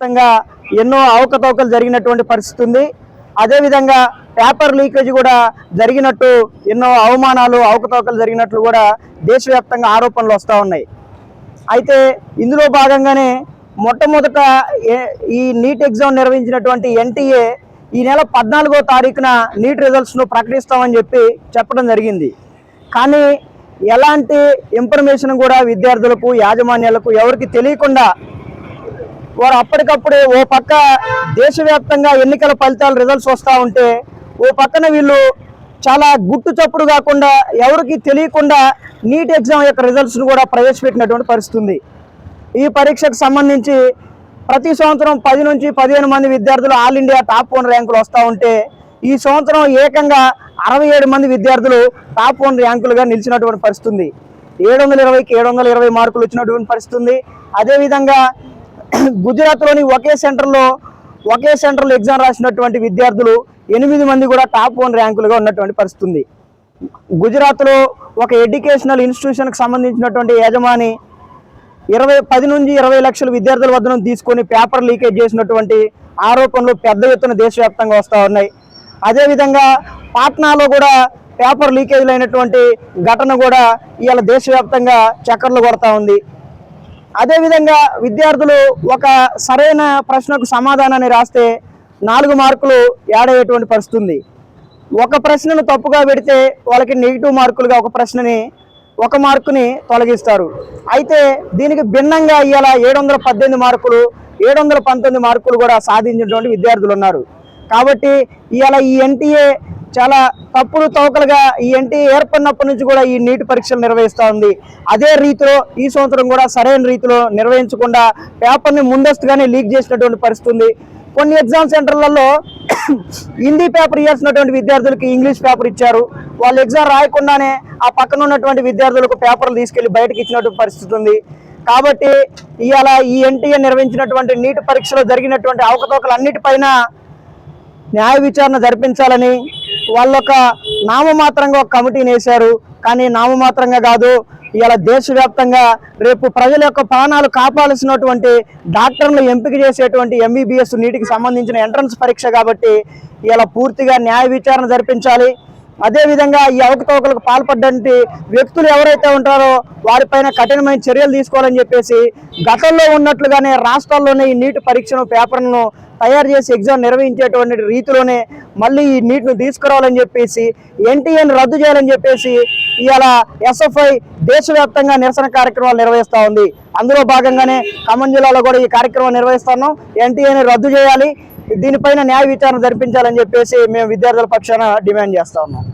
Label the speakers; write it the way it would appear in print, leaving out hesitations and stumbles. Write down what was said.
Speaker 1: దేశవ్యాప్తంగా ఎన్నో అవకతవకలు జరిగినటువంటి పరిస్థితి ఉంది. అదేవిధంగా పేపర్ లీకేజ్ కూడా జరిగినట్టు, ఎన్నో అవమానాలు అవకతవకలు జరిగినట్లు కూడా దేశవ్యాప్తంగా ఆరోపణలు వస్తూ ఉన్నాయి. అయితే ఇందులో భాగంగానే మొట్టమొదట ఈ నీట్ ఎగ్జామ్ నిర్వహించినటువంటి ఎన్టీఏ ఈ నెల 14వ తారీఖున నీట్ రిజల్ట్స్ను ప్రకటిస్తామని చెప్పడం జరిగింది. కానీ ఎలాంటి ఇన్ఫర్మేషన్ కూడా విద్యార్థులకు, యాజమాన్యాలకు ఎవరికి తెలియకుండా వారు అప్పటికప్పుడే ఓ పక్క దేశవ్యాప్తంగా ఎన్నికల ఫలితాల రిజల్ట్స్ వస్తూ ఉంటే, ఓ పక్కన వీళ్ళు చాలా గుట్టు చప్పుడు కాకుండా ఎవరికి తెలియకుండా నీట్ ఎగ్జామ్ యొక్క రిజల్ట్స్ను కూడా ప్రవేశపెట్టినటువంటి పరిస్థితి ఉంది. ఈ పరీక్షకు సంబంధించి ప్రతి సంవత్సరం 10 నుంచి 15 మంది విద్యార్థులు ఆల్ ఇండియా టాప్ 1 ర్యాంకులు వస్తూ ఉంటే, ఈ సంవత్సరం ఏకంగా 67 మంది విద్యార్థులు టాప్ 1 ర్యాంకులుగా నిలిచినటువంటి పరిస్థితి ఉంది. 720కి 720 మార్కులు వచ్చినటువంటి పరిస్థితి ఉంది. అదేవిధంగా గుజరాత్లోని ఒకే సెంటర్లో ఎగ్జామ్ రాసినటువంటి విద్యార్థులు 8 మంది కూడా టాప్ 1 ర్యాంకులుగా ఉన్నటువంటి పరిస్థితి ఉంది. గుజరాత్లో ఒక ఎడ్యుకేషనల్ ఇన్స్టిట్యూషన్కి సంబంధించినటువంటి యజమాని 10 నుంచి 20 లక్షల విద్యార్థుల వద్ద నుంచి తీసుకొని పేపర్ లీకేజ్ చేసినటువంటి ఆరోపణలు పెద్ద ఎత్తున దేశవ్యాప్తంగా వస్తూ ఉన్నాయి. అదేవిధంగా పాట్నాలో కూడా పేపర్ లీకేజ్ అయినటువంటి ఘటన కూడా ఇవాళ దేశవ్యాప్తంగా చక్కర్లు కొడతా ఉంది. అదేవిధంగా విద్యార్థులు ఒక సరైన ప్రశ్నకు సమాధానాన్ని రాస్తే 4 మార్కులు యాడ్ అయ్యేటువంటి పరిస్థితి ఉంది. ఒక ప్రశ్నను తప్పుగా పెడితే వాళ్ళకి నెగిటివ్ మార్కులుగా ఒక మార్కుని తొలగిస్తారు. అయితే దీనికి భిన్నంగా ఇవాళ 718 మార్కులు, 719 మార్కులు కూడా సాధించినటువంటి విద్యార్థులు ఉన్నారు. కాబట్టి ఇవాళ ఈ ఎన్టీఏ చాలా తప్పుడు తోకలుగా ఈ ఎన్టీఏ ఏర్పడినప్పటి నుంచి కూడా ఈ నీట్ పరీక్షలు నిర్వహిస్తూ ఉంది. అదే రీతిలో ఈ సంవత్సరం కూడా సరైన రీతిలో నిర్వహించకుండా పేపర్ని ముందస్తుగానే లీక్ చేసినటువంటి పరిస్థితి ఉంది. కొన్ని ఎగ్జామ్ సెంటర్లలో హిందీ పేపర్ ఇవ్వాల్సినటువంటి విద్యార్థులకి ఇంగ్లీష్ పేపర్ ఇచ్చారు. వాళ్ళు ఎగ్జామ్ రాయకుండానే ఆ పక్కన ఉన్నటువంటి విద్యార్థులకు పేపర్లు తీసుకెళ్లి బయటకు ఇచ్చినటువంటి పరిస్థితి ఉంది. కాబట్టి ఇవాళ ఈ ఎన్టీఏ నిర్వహించినటువంటి నీట్ పరీక్షలో జరిగినటువంటి అవకతవకలన్నిటిపైన న్యాయ విచారణ జరిపించాలని వాళ్ళొక నామమాత్రంగా ఒక కమిటీని వేశారు. కానీ నామమాత్రంగా కాదు, ఇలా దేశవ్యాప్తంగా రేపు ప్రజల యొక్క ప్రాణాలు కాపాడాల్సినటువంటి డాక్టర్లు ఎంపిక చేసేటువంటి MBBS నీటికి సంబంధించిన ఎంట్రన్స్ పరీక్ష కాబట్టి ఇలా పూర్తిగా న్యాయ విచారణ జరిపించాలి. అదేవిధంగా ఈ అవకతవకలకు పాల్పడ్డంటి వ్యక్తులు ఎవరైతే ఉంటారో వారిపైన కఠినమైన చర్యలు తీసుకోవాలని చెప్పేసి గతంలో ఉన్నట్లుగానే రాష్ట్రాల్లోనే ఈ నీట్ పరీక్షను పేపర్లను తయారు చేసి ఎగ్జామ్ నిర్వహించేటువంటి రీతిలోనే మళ్ళీ ఈ నీట్ను తీసుకురావాలని చెప్పేసి, ఎన్టీఏని రద్దు చేయాలని చెప్పేసి ఇవాళ SFI దేశవ్యాప్తంగా నిరసన కార్యక్రమాలు నిర్వహిస్తూ ఉంది. అందులో భాగంగానే ఖమ్మం జిల్లాలో కూడా ఈ కార్యక్రమం నిర్వహిస్తున్నాం. ఎన్టీఏని రద్దు చేయాలి, దీనిపైన న్యాయ విచారణ జరిపించాలని చెప్పేసి మేము విద్యార్థుల పక్షాన డిమాండ్ చేస్తా ఉన్నాం.